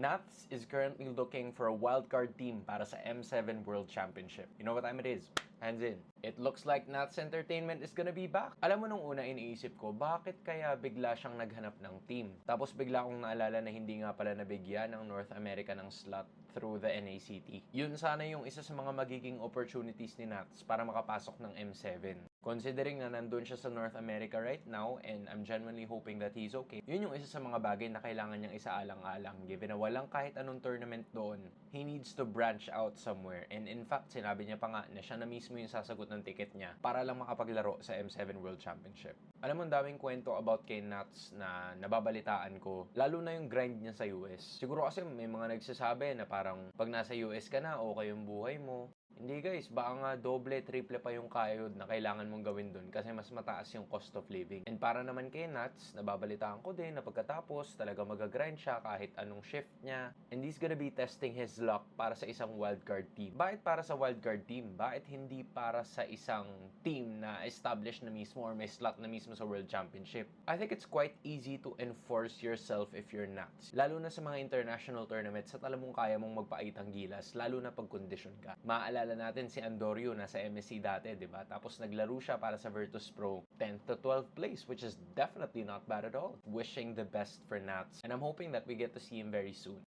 Nats is currently looking for a wildcard team para sa M7 World Championship. You know what time it is? Hands in. It looks like Nats Entertainment is gonna be back. Alam mo, nung una iniisip ko, bakit kaya bigla siyang naghanap ng team? Tapos bigla akong naalala na hindi nga pala nabigyan ng North America ng slot through the NACT. Yun sana yung isa sa mga magiging opportunities ni Nats para makapasok ng M7. Considering na nandun siya sa North America right now and I'm genuinely hoping that he's okay, yun yung isa sa mga bagay na kailangan niyang isaalang-alang. Given na walang kahit anong tournament doon, he needs to branch out somewhere. And in fact, sinabi niya pa nga na siya na mismo yung sasagot ng ticket niya para lang makapaglaro sa M7 World Championship. Alam mo, ang daming kwento about kay Nats na nababalitaan ko, lalo na yung grind niya sa US. Siguro kasi may mga nagsasabi na parang pag nasa US ka na, okay yung buhay mo. Hindi guys, baka nga doble, triple pa yung kayod na kailangan mong gawin dun kasi mas mataas yung cost of living. And para naman kay Nats, nababalitaan ko din na pagkatapos talaga mag-grind siya kahit anong shift niya. And he's gonna be testing his luck para sa isang wildcard team. Bakit para sa wildcard team? Bakit hindi para sa isang team na established na mismo or may slot na mismo sa World Championship? I think it's quite easy to enforce yourself if you're Nats. Lalo na sa mga international tournaments at alam mong kaya mong magpaitang gilas, lalo na pag condition ka. Maalala natin si Andorio nasa MSC dati, di ba? Tapos naglaro siya para sa Virtus Pro 10th to 12th place, which is definitely not bad at all. Wishing the best for Nats. And I'm hoping that we get to see him very soon.